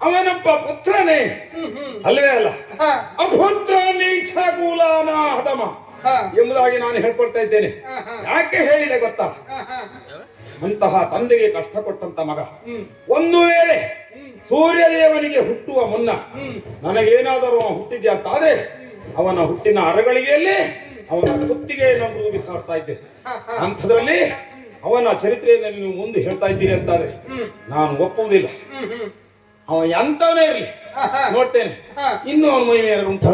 ಅವನೊಬ್ಬ ಪುತ್ರನೇ ಅಲ್ವೇ ಅಲ್ಲ. ಅಪುತ್ರ ನೀಚ ಗುಲಾಮ ಹದಮ ಎಂಬುದಾಗಿ ನಾನು ಹೇಳ್ಕೊಡ್ತಾ ಇದ್ದೇನೆ. ಯಾಕೆ ಹೇಳಿದೆ ಗೊತ್ತಾ? ಅಂತಹ ತಂದೆಗೆ ಕಷ್ಟ ಕೊಟ್ಟಂತ ಮಗ ಒಂದು ವೇಳೆ ಸೂರ್ಯದೇವನಿಗೆ ಹುಟ್ಟುವ ಮುನ್ನ ನನಗೇನಾದರೂ ಹುಟ್ಟಿದ್ಯಾ ಅಂತಾದ್ರೆ ಅವನ ಹುಟ್ಟಿನ ಅರಗಳಿಗೆಯಲ್ಲಿ ಅವನ ಕುತ್ತಿಗೆಯನ್ನು ಬಿಸಾಡ್ತಾ ಇದ್ದೆ. ಅಂಥದ್ರಲ್ಲಿ ಅವನ ಚರಿತ್ರೆಯನ್ನು ನೀವು ಮುಂದೆ ಹೇಳ್ತಾ ಇದ್ದೀರಿ ಅಂತಾರೆ ನಾನು ಒಪ್ಪುವುದಿಲ್ಲ. ಅವ ಎಂತವನೇ ಇರಲಿ ನೋಡ್ತೇನೆ. ಇನ್ನು ಅವನ ಮೈ ಮೇಲೆ ಉಂಟು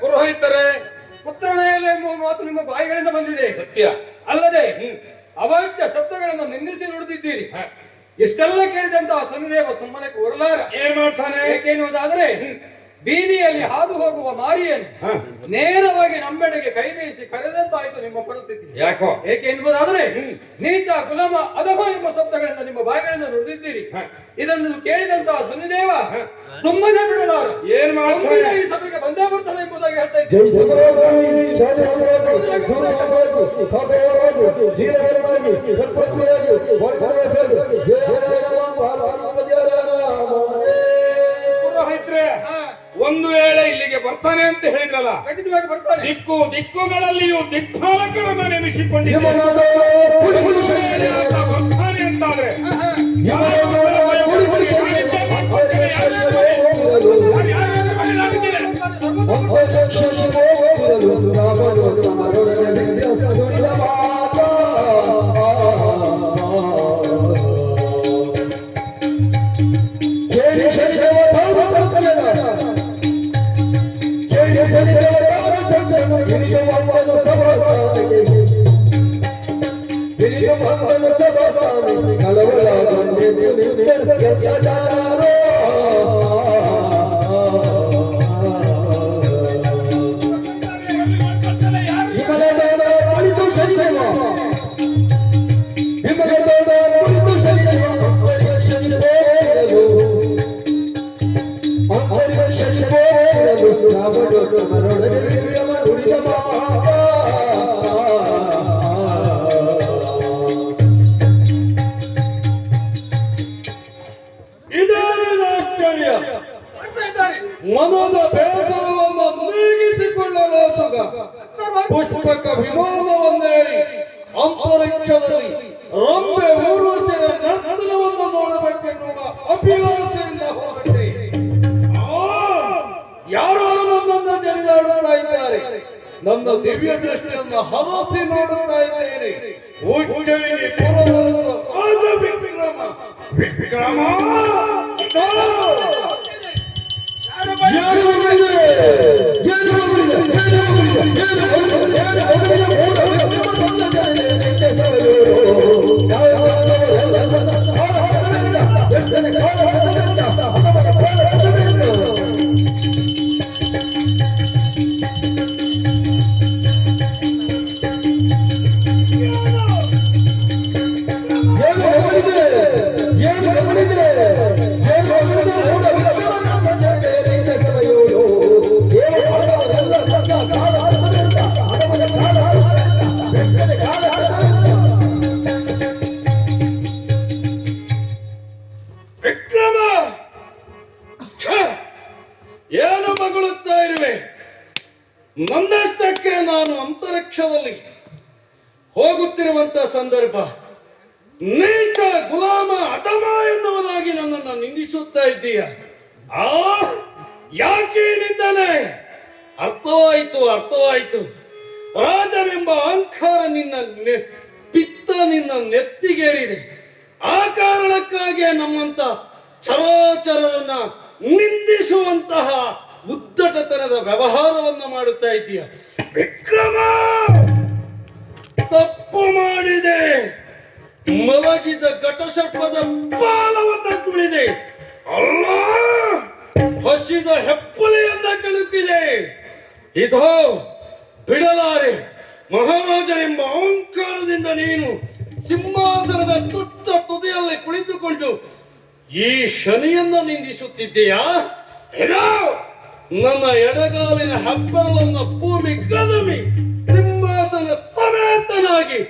ಪುರೋಹಿತರೇ, ಪುತ್ರನೆಯಲ್ಲೇ ಮಾತು ನಿಮ್ಮ ಬಾಯಿಗಳಿಂದ ಬಂದಿದೆ ಸತ್ಯ ಅಲ್ಲದೆ ಅವಾಚ್ಯ ಶಬ್ದಗಳನ್ನು ನಿಂದಿಸಿ ನುಡಿದಿದ್ದೀರಿ. ಇಷ್ಟೆಲ್ಲ ಕೇಳಿದಂತಹ ಶನಿದೇವ ಸುಮ್ಮನೆ ಕೂರಲಾರ. ಏನ್ ಮಾಡ್ತಾನೆ? ಏಕೆನ್ನುವುದಾದರೆ ಬೀದಿಯಲ್ಲಿ ಹಾದು ಹೋಗುವ ಮಾರಿಯನ್ನು ನೇರವಾಗಿ ನಮ್ಮೆಡೆಗೆ ಕೈ ಬೀಸಿ ಕರೆದಂತಾಯಿತು ನಿಮ್ಮ ಪರಿಸ್ಥಿತಿ. ಯಾಕೋ? ಏಕೆ ಎನ್ನುವುದಾದರೆ ನೀಚ ಗುಲಾಮ ಅಧಮ ಎಂಬ ಶಬ್ದಗಳಿಂದ ನಿಮ್ಮ ಬಾಯಿಗಳಿಂದ ನುಡಿದಿದ್ದೀರಿ. ಇದನ್ನು ಕೇಳಿದಂತಹ ಶನಿದೇವ ಸುಮ್ಮನೆ ಬಿಡಲಾರ. ಏನ್ ಮಾಡ್ತಾನೆ? ಈ ಸಭೆಗೆ ಬಂದೇ ಬರ್ತಾನೆ ಎಂಬುದಾಗಿ ಹೇಳ್ತಾ ಪುರೋಹಿತ್ರೆ, ಒಂದು ವೇಳೆ ಇಲ್ಲಿಗೆ ಬರ್ತಾನೆ ಅಂತ ಹೇಳಿದ್ರಲ್ಲ, ಖಂಡಿತವಾಗಿ ಬರ್ತಾನೆ. ದಿಕ್ಕುಗಳಲ್ಲಿಯೂ ದಿಕ್ಪಾಲಕರನ್ನು ನೇಮಿಸಿಕೊಂಡಿದ್ದೇನೆ. ಬರ್ತಾನೆ ಅಂತಾದ್ರೆ ಮನದ ಬೇಸರವನ್ನು ನೀಗಿಸಿಕೊಳ್ಳಲು ಸುಖ ಪುಷ್ಪಕ ವಿಮಾನವನ್ನೇರಿ ಅಂತರಿಕ್ಷದಲ್ಲಿ ನನ್ನ ದಿವ್ಯ ದೃಷ್ಟಿಯನ್ನು ಹರಸಿ ನೋಡುತ್ತಾ ಇದ್ದೇನೆ. ಉಜ್ಜಯಿನಿ ಪುರದರಸ ಆದ ವಿಕ್ರಮ ವಿಕ್ರಮ ವಿಕ್ರಮ ಏನು ಮಗಳುತ್ತಾ ಇರುವೆ? ನನ್ನಷ್ಟಕ್ಕೆ ನಾನು ಅಂತರಿಕ್ಷದಲ್ಲಿ ಹೋಗುತ್ತಿರುವಂತ ಸಂದರ್ಭ ನೀಚ ಗುಲಾಮ ಅಧಮ ಎನ್ನುವುದಾಗಿ ನನ್ನನ್ನು ನಿಂದಿಸುತ್ತಾ ಇದ್ದೀಯ. ಯಾಕೆ ನಿಂದನೆ? ಅರ್ಥವಾಯಿತು. ರಾಜನೆಂಬ ಅಹಂಕಾರ ಪಿತ್ತ ನಿನ್ನ ನೆತ್ತಿಗೇರಿದೆ. ಆ ಕಾರಣಕ್ಕಾಗಿ ನಮ್ಮಂತ ಚರಾಚರರನ್ನ ನಿಂದಿಸುವಂತಹ ಉದ್ದಟತನದ ವ್ಯವಹಾರವನ್ನು ಮಾಡುತ್ತಾ ಇದ್ದೀಯ. ವಿಕ್ರಮ, ತಪ್ಪು ಮಾಡಿದೆ. ಮಲಗಿದ ಘಟಸರ್ಪದ ಪಾಲವನ್ನ ತುಳಿದೆ. ಅಲ್ಲ, ಹಸಿದ ಹೆಪ್ಪುಲಿಯನ್ನ ಕೆಳುಕಿದೆ. ಇದೋ ಬಿಡಲಾರೆ. ಮಹಾರಾಜನೆಂಬ ಅಹಂಕಾರದಿಂದ ನೀನು ಸಿಂಹಾಸನದ ತುಟ್ಟ ತುದಿಯಲ್ಲಿ ಕುಳಿತುಕೊಂಡು ಈ ಶನಿಯನ್ನ ನಿಂದಿಸುತ್ತಿದ್ದೀಯಾ? ನನ್ನ ಎಡಗಾಲಿನ ಹೆಬ್ಬೆರಳನ್ನ ಭೂಮಿ ಕದಮಿ ಸಿಂಹಾಸನ ಸಮೇತನಾಗಿ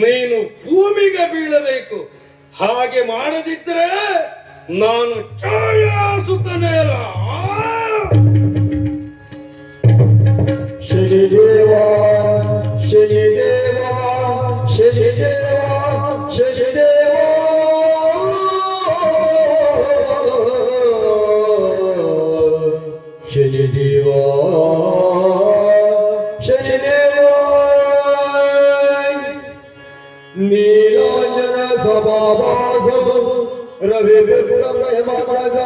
ನೀನು ಭೂಮಿಗೆ ಬೀಳಬೇಕು. ಹಾಗೆ ಮಾಡದಿದ್ದರೆ ನಾನು ಛಾಯಾಸುತ್ತನೇ ಅಲ್ಲ. ಶಶಿದೇವ ಶಶಿದೇವ ಶಶಿದೇವ ಶಶಿದೇವ ಶಶಿದೇವ ಶಶಿದೇವ ನೀಲಾಂಜನ ಸಭಾವಾಸ ರವಿ ವಿಕ್ರಮ ಮಹಾರಾಜ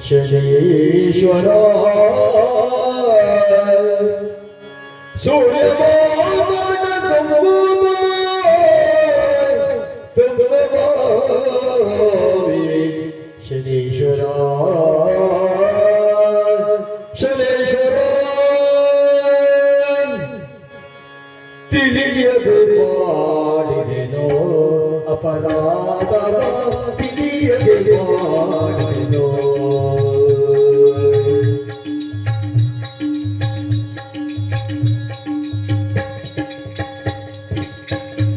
ಶನೀಶ್ವರ ಸೂರ್ಯಮಾನ ಸಂಭೂತ ಶನೀಶ್ವರ ಶನೇಶ್ವರ ತಿಳಿಯದೆ ಮಾಡಿದೆನೋ ಅಪರಾಧ ತಿಳಿಯದೆ ಮಾಡಿದೆನೋ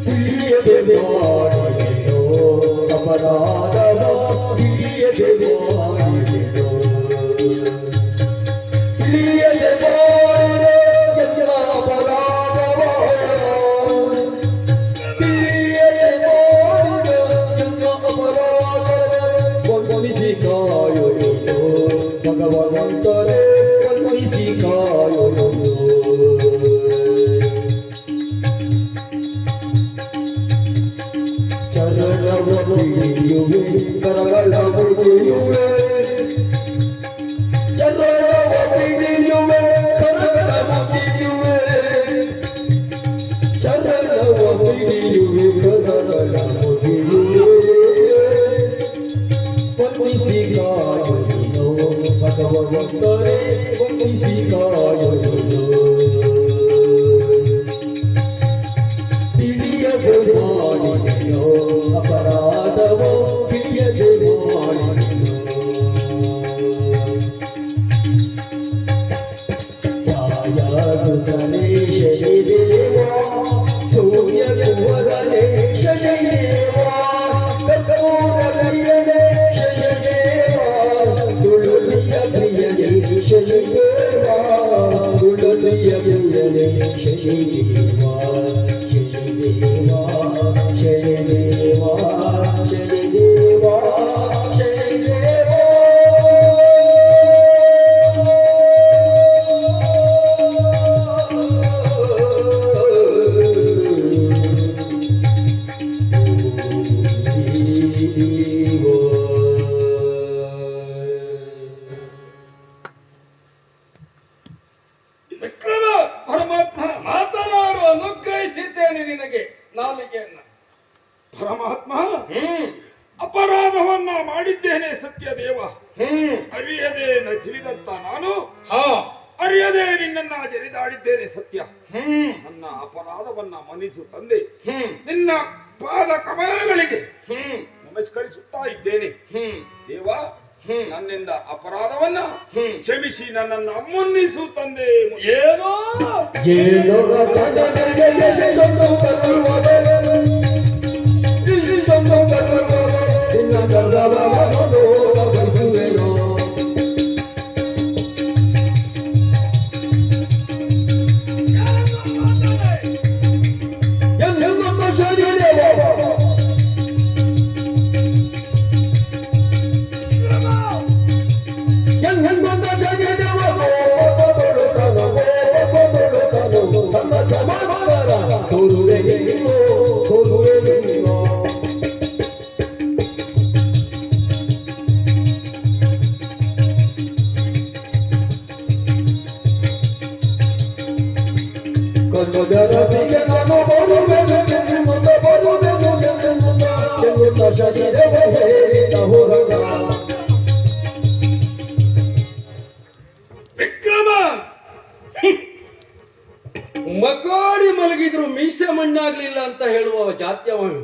ತಿಳಿಯದೆ ಮಾಡಿದೆನೋ ಅಪರಾಧ ತಿಳಿಯದೆ ಮಾಡಿದೆನೋ ತಿಳಿಯದೆ ಎಲ್ಲ ಅಪರಾಧವ ತಿಳಿಯದೆ ಎಲ್ಲ ಅಪರಾಧ ವಂದಿಸಿ ಕಾಯುವುದು ಭಗವಂತರೇ ವಂದಿಸಿ ಕಾಯುವುದು ಚರಣವ ತಿಳಿಯುವೆ ಕರಗಳ ಮುಗಿಯುವೆ ಚರಣವ ತಿಳಿಯುವೆ ಕರಗಳ ಮುಗಿಯುವೆ ಚರಣವ ತಿಳಿಯುವೆ ಕರಗಳ ಮುಗಿಯುವೆ ವಂದಿಸಿ ಕಾಯುವುದು ಭಗವಂತರೇ ವಂದಿಸಿ ಕಾಯುವುದು ತಿಳಿಯದೆ ಮಾಡಿದೆನೋ ಅಪರಾಧವೋ ತಿಳಿಯದೆ ಮಾಡಿದೆನೋ ಛಾಯಾ ಸುತನೇ ಶನಿದೇವ ಪ್ರಿಯನೇ ಶನಿದೇವಾ ಶನಿದೇವಾ ಶನಿದೇವಾ ಶನಿದೇವಾ ಶನಿದೇವಾ ವಿಕ್ರಮ ಪರಮಾತ್ಮ ಮಾತನಾಡು, ಅನುಗ್ರಹಿಸಿದ್ದೇನೆ ನಿನಗೆ ನಾಲಿಗೆಯನ್ನ. ಪರಮಾತ್ಮ ಅಪರಾಧವನ್ನ ಮಾಡಿದ್ದೇನೆ ಸತ್ಯ ದೇವ. ಅರಿಯದೆ ತಿಳಿದಂತ ನಾನು ಅರಿಯದೆ ನಿನ್ನನ್ನ ಜರಿದಾಡಿದ್ದೇನೆ ಸತ್ಯ. ನನ್ನ ಅಪರಾಧವನ್ನ ಮನ್ನಿಸು ತಂದೆ. ನಿನ್ನ ಪಾದ ಕಮಲಗಳಿಗೆ ನಮಸ್ಕರಿಸುತ್ತಾ ಇದ್ದೇನೆ ದೇವ. ನನ್ನಿಂದ ಅಪರಾಧವನ್ನ ಕ್ಷಮಿಸಿ ನನ್ನನ್ನು ಮನ್ನಿಸು ತಂದೆ. ಏನೋ ಏನೋ ರಾಜನಿಗೆ ಎಷ್ಟೊಂದು ಕರುವರೆ ಇಷ್ಟೊಂದು ಕರುವರೆ ನಿನ್ನ ಗರ್ವವನ್ನು ಬಯಸುವೆನೋ ಎನ್ನೆಲ್ಲ ಶರೀರವೋ ವಿಕ್ರಮ, ಮಕಾಡಿ ಮಲಗಿದ್ರು ಮೀಸೆ ಮಣ್ಣಾಗ್ಲಿಲ್ಲ ಅಂತ ಹೇಳುವ ಜಾತ್ಯವನು.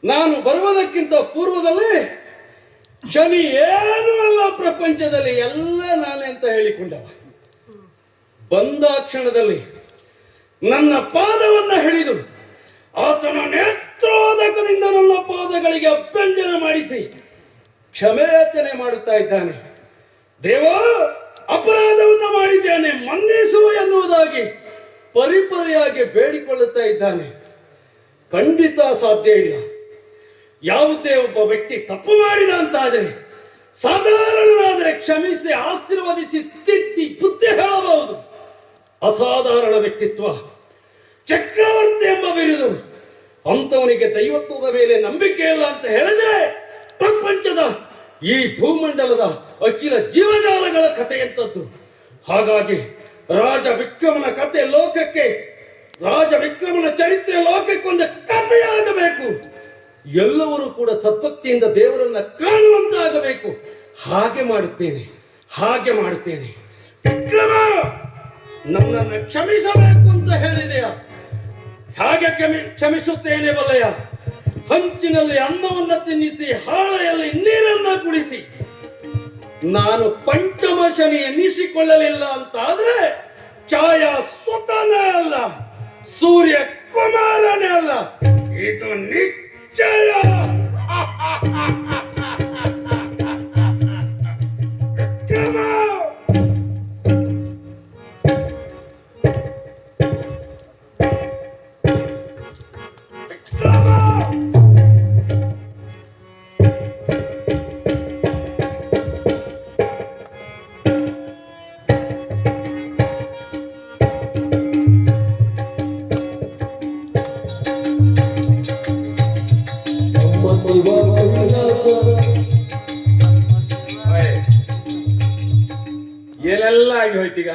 ನಾನು ಬರುವುದಕ್ಕಿಂತ ಪೂರ್ವದಲ್ಲಿ ಶನಿ ಏನೂ ಅಲ್ಲ ಪ್ರಪಂಚದಲ್ಲಿ, ಎಲ್ಲ ನಾನೇ ಅಂತ ಹೇಳಿಕೊಂಡವ. ಬಂದ ಕ್ಷಣದಲ್ಲಿ ನನ್ನ ಪಾದವನ್ನ ಹಿಡಿದು ಆತನ ನೇತ್ರೋದಕದಿಂದ ನನ್ನ ಪಾದಗಳಿಗೆ ಅಭ್ಯಂಜನ ಮಾಡಿಸಿ ಕ್ಷಮೆಯಾಚನೆ ಮಾಡುತ್ತಾ ಇದ್ದಾನೆ. ದೇವ, ಅಪರಾಧವನ್ನ ಮಾಡಿದ್ದೇನೆ, ಮನ್ನಿಸು ಎನ್ನುವುದಾಗಿ ಪರಿಪರಿಯಾಗಿ ಬೇಡಿಕೊಳ್ಳುತ್ತಾ ಇದ್ದಾನೆ. ಖಂಡಿತ ಸಾಧ್ಯ ಇಲ್ಲ. ಯಾವುದೇ ಒಬ್ಬ ವ್ಯಕ್ತಿ ತಪ್ಪು ಮಾಡಿದ ಅಂತಾದರೆ ಸಾಧಾರಣನಾದರೆ ಕ್ಷಮಿಸಿ ಆಶೀರ್ವದಿಸಿ ತಿದ್ದಿ ಬುದ್ಧಿ ಹೇಳಬಹುದು. ಅಸಾಧಾರಣ ವ್ಯಕ್ತಿತ್ವ, ಚಕ್ರವರ್ತಿ ಎಂಬ ಬಿರುದು, ಅಂತವನಿಗೆ ದೈವತ್ವದ ಮೇಲೆ ನಂಬಿಕೆ ಇಲ್ಲ ಅಂತ ಹೇಳಿದ್ರೆ ಪ್ರಪಂಚದ ಈ ಭೂಮಂಡಲದ ಅಖಿಲ ಜೀವಜಾಲಗಳ ಕಥೆ ಎಂತದ್ದು. ಹಾಗಾಗಿ ರಾಜ ವಿಕ್ರಮನ ಕಥೆ ಲೋಕಕ್ಕೆ, ರಾಜ ವಿಕ್ರಮನ ಚರಿತ್ರೆ ಲೋಕಕ್ಕೆ ಒಂದು ಕಥೆಯಾಗಬೇಕು. ಎಲ್ಲರೂ ಕೂಡ ಸದ್ಭಕ್ತಿಯಿಂದ ದೇವರನ್ನ ಕಾಣುವಂತಾಗಬೇಕು. ಹಾಗೆ ಮಾಡುತ್ತೇನೆ, ಹಾಗೆ ಮಾಡುತ್ತೇನೆ. ವಿಕ್ರಮ, ನನ್ನನ್ನು ಕ್ಷಮಿಸಬೇಕು ಅಂತ ಹೇಳಿದೆಯಾ? ಹಾಗೆ ಕ್ಷಮಿಸುತ್ತೇನೆ ಬಲ್ಲಯ್ಯ. ಹಂಚಿನಲ್ಲಿ ಅನ್ನವನ್ನ ತಿನ್ನಿಸಿ, ಹಾಳೆಯಲ್ಲಿ ನೀರನ್ನ ಕುಡಿಸಿ ನಾನು ಪಂಚಮ ಶನಿ ಎನ್ನಿಸಿಕೊಳ್ಳಲಿಲ್ಲ ಅಂತ ಆದ್ರೆ ಛಾಯಾ ಸ್ವತನೇ ಅಲ್ಲ, ಸೂರ್ಯ ಕುಮಾರನೇ ಅಲ್ಲ, ಇದು ನಿಶ್ಚಯ. ಏನೆಲ್ಲ ಆಗಿ ಹೋಯ್ತೀಗ.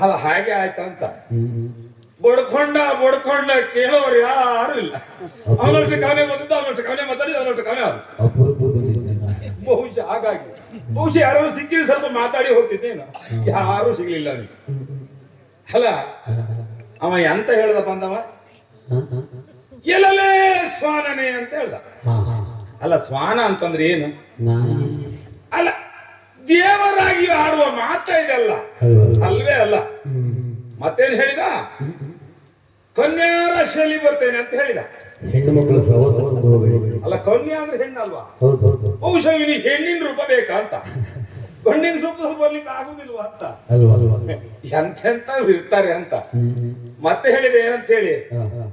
ಅಲ್ಲ, ಹಾಗೆ ಆಯ್ತಾ ಅಂತ ಬಡ್ಕೊಂಡ ಕೇಳೋರು ಯಾರು ಇಲ್ಲ. ಅವನಷ್ಟು ಕವನೆ ಬಂದಿದ್ದು, ಅವನಷ್ಟು ಕವನೆ ಮಾತಾಡಿದ, ಅವನಷ್ಟು ಕವನೆ ಆದ. ಬಹುಶಃ ಹಾಗಾಗಿ ಯಾರು ಸಿಕ್ಕಿದ್ರೆ ಸ್ವಲ್ಪ ಮಾತಾಡಿ ಹೋಗ್ತಿದ್ದೇನು. ಯಾರು ಸಿಗ್ಲಿಲ್ಲ ಅವನಿಗೆ. ಅಲ್ಲ, ಅವ ಎಂತ ಹೇಳ್ದ ಬಂದವ, ಎಲ್ಲಲೇ ಶ್ವಾನನೇ ಅಂತ ಹೇಳ್ದ. ಅಲ್ಲ, ಶ್ವಾನ ಅಂತಂದ್ರೆ ಏನು? ಅಲ್ಲ, ದೇವರಾಗಿ ಆಡುವ ಮಾತ ಇದೆಲ್ಲ ಅಲ್ವೇ ಅಲ್ಲ. ಮತ್ತೇನು ಹೇಳಿದ? ಕನ್ಯಾರ ಶೈಲಿ ಬರ್ತೇನೆ ಅಂತ ಹೇಳಿದ. ಹೆಣ್ಣು ಮಕ್ಕಳು ಸಹವಾಸ ಅಲ್ಲ, ಕನ್ಯಾ ಅಂದ್ರೆ ಹೆಣ್ಣಲ್ವಾ? ಬಹುಶಃ ಇವನಿಗೆ ಹೆಣ್ಣಿನ ರೂಪ ಬೇಕಾ ಅಂತ. ಗೊಂಡಿನ ಸೂಕ್ತ ಬರ್ಲಿಕ್ಕೆ ಆಗುದಿಲ್ವಾ ಅಂತ ಅಲ್ವಾ ಅಲ್ವಾ ಎಂತೆಂತ ಇರ್ತಾರೆ ಅಂತ ಹ್ಮ್. ಮತ್ತೆ ಹೇಳಿದೆ ಏನಂತ ಹೇಳಿ ಹಾ, ಹಾ.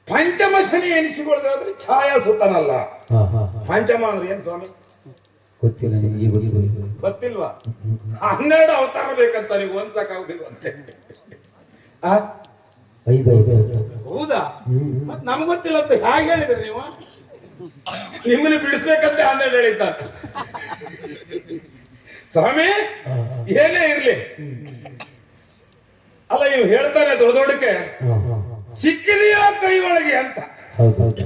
ಪಂಚಮ ಶನಿ ಎನಿಸಿಕೊಳ್ಳೋದಾದ್ರೆ ಛಾಯಾ ಸುತನಲ್ಲ. ಹಾ, ಹಾ, ಹಾ. ಪಂಚಮ ಅಂದ್ರೆ ಏನ್ ಸ್ವಾಮಿ ಗೊತ್ತಿಲ್ಲ ನಿಮಗೆ ಗೊತ್ತಿಲ್ಲ ಗೊತ್ತಿಲ್ವಾ? 12 ಅವತಾರ ಬೇಕಂತ ನೀವು ಒಂದ್ಸಕ್ಕಾಗುದಿಲ್ವಂತೆ. ಆ? 5 ಅವತಾರ. ಹೌದಾ? ಹ್ಮ್. ಮತ್ ನಮ್ಗೆ ಗೊತ್ತಿಲ್ಲ ಅಂತ ಹೇಗೆ ಹೇಳಿದ್ರಿ ನೀವು? ನಿಮ್ಮನ್ನ ಬಿಡಿಸ್ಬೇಕಂತ 12 ಹೇಳಿದ್ದ ಸ್ವಾಮಿ. ಹಾ, ಹಾ. ಏನೇ ಇರ್ಲಿ, ಅಲ್ಲ ಇವ್ ಹೇಳ್ತಾನೆ ದೊಡ್ಡ ದೊಡ್ಡಕ್ಕೆ ಹಾ, ಹಾ, ಹಾ. ಸಿಕ್ಕಿದೆಯಾ ಕೈ ಒಳಗೆ ಅಂತ, ಹೌದು ಹೌದು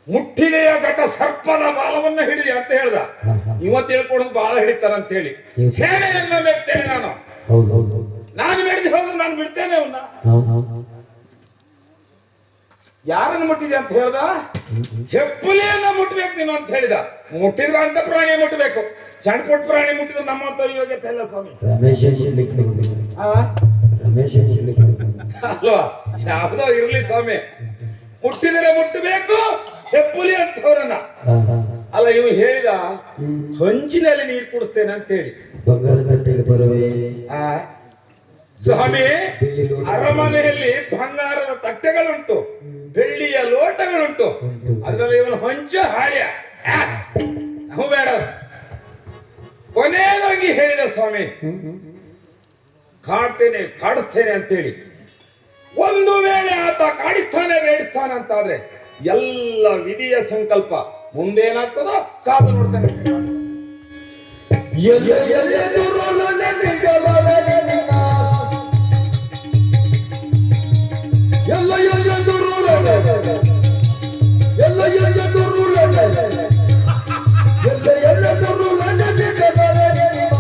ಮುಟ್ಟಿದೆಯ ಘಟ ಸರ್ಪದ ಬಾಲವನ್ನ ಹಿಡಿದಿ ಅಂತ ಹೇಳ್ದ. ಹಾ, ಹಾ. ಇವತ್ತು ಹೇಳ್ಕೊಡೋದು ಬಾಲ ಹಿಡಿತಾರ ಅಂತ ಹೇಳಿ ಹೇಳೆಯನ್ನ ಮೆತ್ತೇನೆ ನಾನು. ಹೌದು ಹೌದು ಹೌದು ನಾನು ಬೆಳೆದು ಹೋದ್ರೆ ನಾನು ಬಿಡ್ತೇನೆ ಅವನ್ನ. ಹೌದು ಹೌದು ಯಾರನ್ನು ಮುಟ್ಟಿದೆ ಅಂತ ಹೇಳ್ದ? ಹೆಪ್ಪುಲಿಯನ್ನ ಮುಟ್ಬೇಕು ನೀನು ಅಂತ ಹೇಳಿದ. ಮುಟ್ಟಿದ್ರ ಅಂತ ಪ್ರಾಣಿ ಮುಟ್ಟಬೇಕು. ಸಣ್ಣ ಪುಟ್ಟ ಪ್ರಾಣಿ ಮುಟ್ಟಿದ್ರೆ ನಮ್ಮಂತ ಯೋಗ್ಯತೆ ಇಲ್ಲ ಸ್ವಾಮಿ. ರಮೇಶ್ ಶಿರ್ಲಿಕ್ಕೆ ಆ? ರಮೇಶ್ ಶಿರ್ಲಿಕ್ಕೆ ಅಲ್ವಾ? ಯಾವ್ದೋ ಇರ್ಲಿ ಸ್ವಾಮಿ, ಮುಟ್ಟಿದರೆ ಮುಟ್ಟಬೇಕು ಹೆಪ್ಪುಲಿ ಅಂತವ್ರನ್ನ. ಹಾ, ಹಾ. ಅಲ್ಲ ಇವ್ ಹೇಳಿದ ಹ್ಮ್. ಹೊಂಚಿನಲ್ಲಿ ನೀರು ಕುಡಿಸ್ತೇನೆ ಅಂತ ಹೇಳಿ. ಬಂಗಾರ ತಟ್ಟೆಗೆ ಬರುವೆ ಆ? ಸ್ವಾಮಿ, ಅರಮನೆಯಲ್ಲಿ ಬಂಗಾರದ ತಟ್ಟೆಗಳುಂಟು, ಬೆಳ್ಳಿಯ ಲೋಟಗಳುಂಟು, ಅದರಲ್ಲಿ ಇವನು ಹೊಂಚ ಹಾಳ್ಯ ನಾವು ಬೇಡ. ಕೊನೆಯದಾಗಿ ಹೇಳಿದ ಸ್ವಾಮಿ, ಕಾಡ್ತೇನೆ ಕಾಡಿಸ್ತೇನೆ ಅಂತೇಳಿ. ಒಂದು ವೇಳೆ ಆತ ಕಾಡಿಸ್ತಾನೆ ಬೇಡಿಸ್ತಾನೆ ಅಂತಾದ್ರೆ ಎಲ್ಲ ವಿಧಿಯ ಸಂಕಲ್ಪ. ಮುಂದೇನಾಗ್ತದೋ ಕಾದು ನೋಡ್ತೇನೆ. ಎಲ್ಲ ಎಲ್ಲ ದುರುಳು ನೆನೆಗಲವೇ ನಿನ್ನ. ಎಲ್ಲ ಎಲ್ಲ ದುರುಳು ಎಲ್ಲ ಎಲ್ಲ ದುರುಳು ಎಲ್ಲ ಎಲ್ಲ ದುರುಳು ನೆನೆಗಲವೇ ನಿನ್ನ.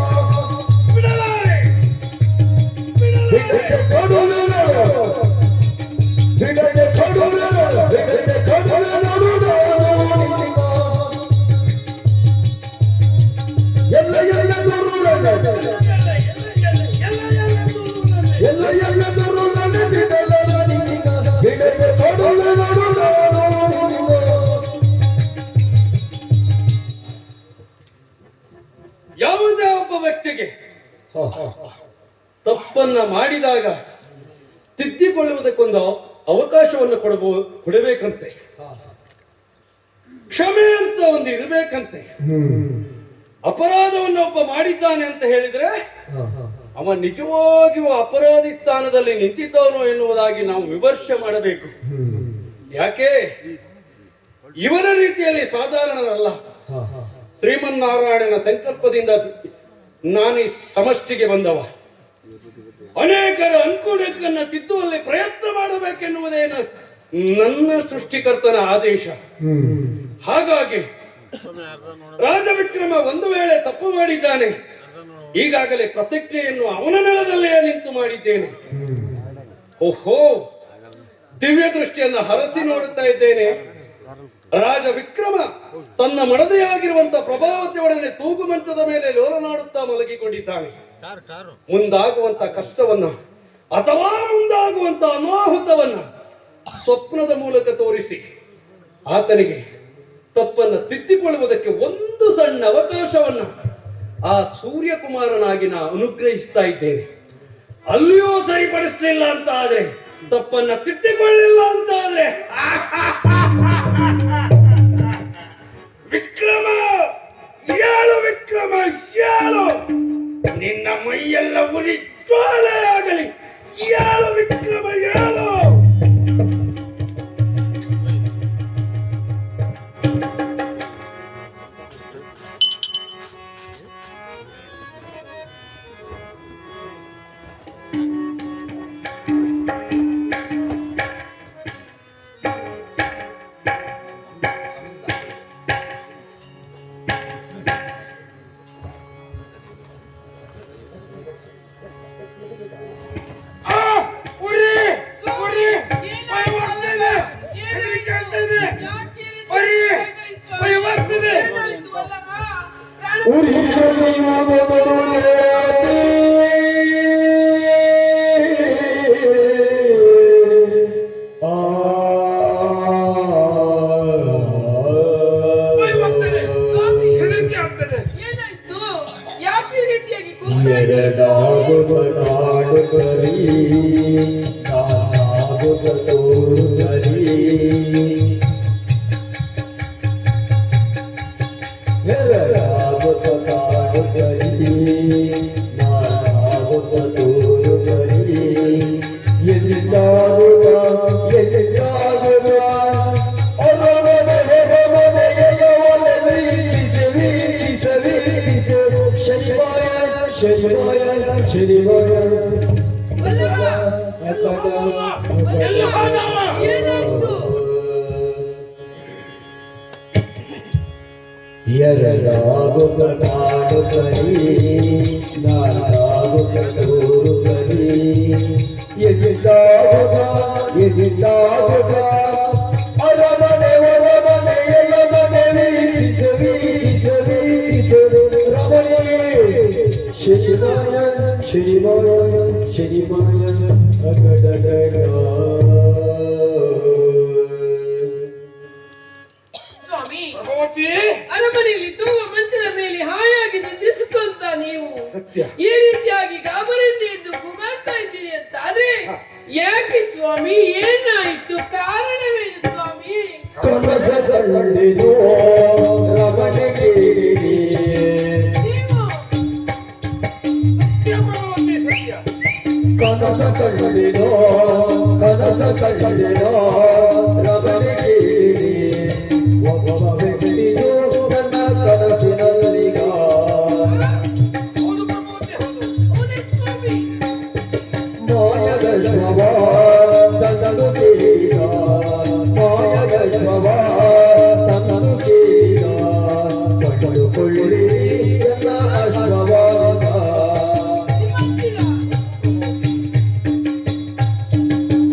ಬಿಡಲಾರೆ, ಬಿಡದೆ ಕೊಡುವೆನು, ಬಿಡದೆ ಕೊಡುವೆನು, ಬಿಡದೆ ಕೊಡುವೆನು ನಿನ್ನ. ಎಲ್ಲ ಎಲ್ಲ ದುರುಳು ಎಲ್ಲ ಎಲ್ಲ ದುರುಳು ನೆನೆಗಲವೇ ನಿನ್ನ. ಬಿಡದೆ ಕೊಡುವೆನು ನಿನ್ನ. ಯಾವುದೇ ಒಬ್ಬ ವ್ಯಕ್ತಿಗೆ ತಪ್ಪನ್ನ ಮಾಡಿದಾಗ ತಿದ್ದಿಕೊಳ್ಳುವುದಕ್ಕೊಂದು ಅವಕಾಶವನ್ನು ಕೊಡಬೇಕಂತೆ. ಕ್ಷಮೆ ಅಂತ ಒಂದು ಇರಬೇಕಂತೆ. ಅಪರಾಧವನ್ನು ಒಬ್ಬ ಮಾಡಿದ್ದಾನೆ ಅಂತ ಹೇಳಿದ್ರೆ ಅವ ನಿಜವಾಗಿಯೂ ಅಪರಾಧಿ ಸ್ಥಾನದಲ್ಲಿ ನಿಂತಿದ್ದವನು ಎನ್ನುವುದಾಗಿ ನಾವು ವಿಮರ್ಶೆ ಮಾಡಬೇಕು. ಯಾಕೆ ಇವರ ರೀತಿಯಲ್ಲಿ ಸಾಧಾರಣರಲ್ಲ. ಶ್ರೀಮನ್ನಾರಾಯಣನ ಸಂಕಲ್ಪದಿಂದ ನಾನು ಈ ಸಮಷ್ಟಿಗೆ ಬಂದವ. ಅನೇಕರ ಅನುಕೂಲಕ್ಕನ್ನ ತಿದ್ದುವಲ್ಲಿ ಪ್ರಯತ್ನ ಮಾಡಬೇಕೆನ್ನುವುದೇನು ನನ್ನ ಸೃಷ್ಟಿಕರ್ತನ ಆದೇಶ. ಹಾಗಾಗಿ ರಾಜವಿಕ್ರಮ ಒಂದು ವೇಳೆ ತಪ್ಪು ಮಾಡಿದ್ದಾನೆ, ಈಗಾಗಲೇ ಪ್ರತಿಜ್ಞೆಯನ್ನು ಅವನ ನೆಲದಲ್ಲೇ ನಿಂತು ಮಾಡಿದ್ದೇನೆ. ಓಹೋ, ದಿವ್ಯ ದೃಷ್ಟಿಯನ್ನು ಹರಸಿ ನೋಡುತ್ತಾ ಇದ್ದೇನೆ. ರಾಜ ವಿಕ್ರಮ ತನ್ನ ಮಡದೆಯಾಗಿರುವಂತ ಪ್ರಭಾವತಿ ಒಡನೆ ತೂಗು ಮಂಚದ ಮೇಲೆ ಲೋಲನಾಡುತ್ತಾ ಮಲಗಿಕೊಂಡಿದ್ದಾನೆ. ಮುಂದಾಗುವಂತ ಕಷ್ಟವನ್ನ ಅಥವಾ ಮುಂದಾಗುವಂತ ಅನಾಹುತವನ್ನ ಸ್ವಪ್ನದ ಮೂಲಕ ತೋರಿಸಿ ಆತನಿಗೆ ತಪ್ಪನ್ನ ತಿದ್ದಿಕೊಳ್ಳುವುದಕ್ಕೆ ಒಂದು ಸಣ್ಣ ಅವಕಾಶವನ್ನ ಆ ಸೂರ್ಯಕುಮಾರನಾಗಿ ನಾ ಅನುಗ್ರಹಿಸ್ತಾ ಇದ್ದೇನೆ. ಅಲ್ಲಿಯೂ ಸರಿಪಡಿಸಲಿಲ್ಲ ಅಂತ ಆದ್ರೆ, ತಪ್ಪನ್ನ ತಿದ್ದಿಕೊಳ್ಳಿಲ್ಲ ಅಂತ ಆದ್ರೆ, ವಿಕ್ರಮ ಏಳು, ವಿಕ್ರಮ ಏಳು, ನಿನ್ನ ಮೈಯೆಲ್ಲ ಉರಿ ಜ್ವಾಲೆ ಆಗಲಿ. ಏಳು ವಿಕ್ರಮ ಏಳು. ಏನಾಯ್ತು? ಎರಡಾಗುತ್ತ ಕಾಡು ಕರಿ ನಾಲ್ಕಾಗುತ್ತ ತೋರು ಕರಿ ಎಲ್ಲಿದ್ದಾಗುತ್ತ ಅರಮನೆ ಹೊರಮನೆ ಎಲಮನೆ ವೀಕ್ಷಿಸರು ರಮಣಿ ಶನಿಮಾಯ ಸ್ವಾಮಿ, ಪ್ರಭಾವತಿ ಅರಮನೆಯಲ್ಲಿದ್ದು ಮನಸ್ಸಿನ ಮೇಲೆ ಹಾಯಾಗಿ ನಿದ್ರಿಸುತ್ತಂತ ನೀವು ಸತ್ಯ ಈ ರೀತಿಯಾಗಿ ಗಾಬರಿಯಿಂದ ಎದ್ದು ಕೂಗಾಡ್ತಾ ಇದ್ದೀರಿ ಅಂತ ಆದ್ರೆ ಯಾಕೆ ಸ್ವಾಮಿ? ಏನಾಯ್ತು? ಕಾರಣವೇನು ಸ್ವಾಮಿ? ಕನಸ ಕಂಡಿರೋ ರಮಣಿಗೆ ನೀವು ಸತ್ಯ ಪ್ರಭಾವತಿ ಸತ್ಯ ಕನಸ ಕಂಡಿರೋ ರಮಣಿಗೆ ಒಬ್ಬ ವ್ಯಕ್ತಿಯು ನನ್ನ ಕನಸಿನಲ್ಲಿಗ ಹೌದು ಪ್ರಭಾವತಿ ಹೌದು ಹೌದೇ ಸ್ವಾಮಿ? ಮಾಯದ ಶವ ತನ್ನದು ಕೇಳಿದ ಮಾಯದ ಶವ ತನ್ನದು ಕೇಳಿದ ಕಂಡುಕೊಳ್ಳಿ ನನ್ನ ಅಶ್ವವಾದ ನಿಮ್ಮಂತಿಲ್ಲ.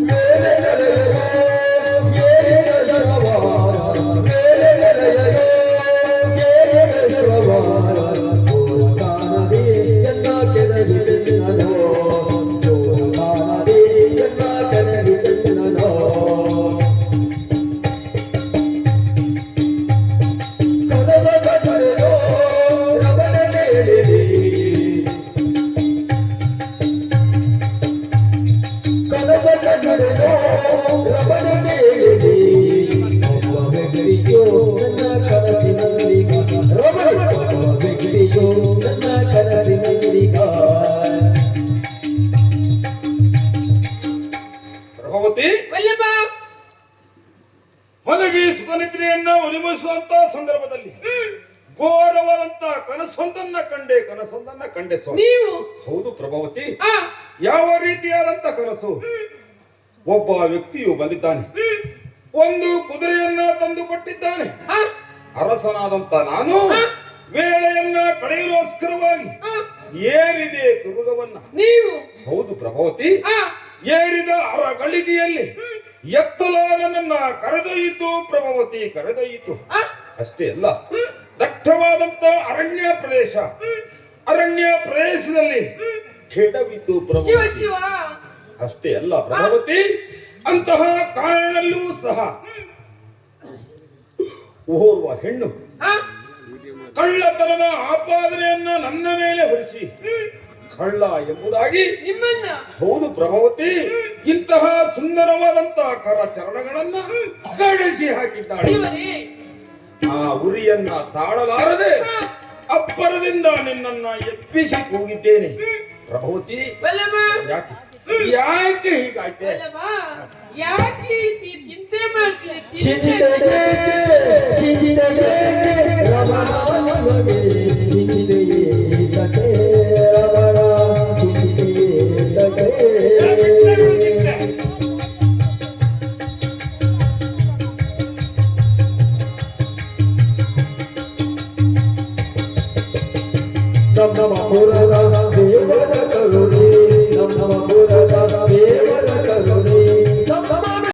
ಮೇಲೆ ನೆಲೆಯೋ ಏನ ಶವ ಮೇಲೆ ನೆಲೆಯೋ ಏನ ಶವ ಕಾಣದೆ ಎಲ್ಲ ಕೆಳಗೆ ತಿನ್ನೋ ಕಾಣದೆ ಎಲ್ಲ ಕೆಳಗೆ ತಿನ್ನೋ ಕನಸ ಕಂಡರೋ ರಮಣ ಕೇಳಿರಿ ಕನಸ ಕಂಡರೋ ರಮಣ ಕೇಳಿರಿ ಒಬ್ಬ ವ್ಯಕ್ತಿಯು ನನ್ನ ಕನಸಿನಲ್ಲಿಗ ರಮಣ ಒಬ್ಬ ವ್ಯಕ್ತಿಯು ನನ್ನ ಕನಸಿನಲ್ಲಿಗ ಪ್ರಭಾವತಿ ವಲ್ಲಭ, ಮಲಗಿ ಸುಖನಿದ್ರೆಯನ್ನ ಉರಿಮಿಸುವಂತ ಸಂದರ್ಭದಲ್ಲಿ ಘೋರವಾದಂತ ಕನಸೊಂದನ್ನ ಕಂಡೆ ಸ್ವಾಮಿ. ನೀವು ಹೌದು ಪ್ರಭಾವತಿ. ಆ ಯಾವ ರೀತಿಯಾದಂತ ಕನಸು? ಒಬ್ಬ ವ್ಯಕ್ತಿಯು ಬಂದಿದ್ದಾನೆ, ಒಂದು ಕುದುರೆಯನ್ನ ತಂದು ಕೊಟ್ಟಿದ್ದಾನೆ. ಆ ಅರಸನಾದಂತ ನಾನು ವೇಳೆಯನ್ನ ಕಳೆಯಲೋಸ್ಕರವಾಗಿ ಏರಿದೆ ತುರುಗವನ್ನ. ನೀವು ಹೌದು ಪ್ರಭಾವತಿ. ಆ ಏರಿದ ಗಳಿಗೆಯಲ್ಲಿ ಎತ್ತಲ ನನ್ನನ್ನ ಕರೆದೊಯ್ಯಿತು ಪ್ರಭಾವತಿ, ಕರೆದೊಯ್ಯಿತು. ಆ ಅಷ್ಟೇ ಅಲ್ಲ, ದಟ್ಟವಾದಂತ ಅರಣ್ಯ ಪ್ರದೇಶದಲ್ಲಿ ಕೆಡವಿತು ಶಿವ ಪ್ರಭಾವತಿ. ಶಿವ. ಅಷ್ಟೇ ಅಲ್ಲ ಪ್ರಭಾವತಿ, ಅಂತಹ ಕಾರಣಲ್ಲೂ ಸಹ ಓರ್ವ ಹೆಣ್ಣು ಆ ಕಳ್ಳತನದ ಆಪಾದನೆಯನ್ನ ನನ್ನ ಮೇಲೆ ಹೊರಿಸಿ ಕಳ್ಳ ಎಂಬುದಾಗಿ ನಿಮ್ಮನ್ನ ಹೌದು ಪ್ರಭಾವತಿ ಇಂತಹ ಸುಂದರವಾದಂತಹ ಕರಚರಣಗಳನ್ನ ಕಡಿಸಿ ಹಾಕಿದ್ದಾಳೆ. ಶಿವನೇ, ಆ ಉರಿಯನ್ನ ತಾಳಲಾರದೆ ಅಪ್ಪರದಿಂದ ನಿನ್ನನ್ನ ಎಪ್ಪಿಸಿ ಹೋಗಿದ್ದೇನೆ ಪ್ರಭಾವತಿ. ವಲ್ಲಭ, ಯಾಕೆ ಹೀಗಾಯ್ತೆ? ವಲ್ಲಭ, ಯಾಕೆ ಈ ಚಿಂತೆ ಮಾಡ್ತೀರಿ? ಚಿಂತೆಯೇ ರಮಣ ಚಿಂತೆಯೇ ಕಥೆ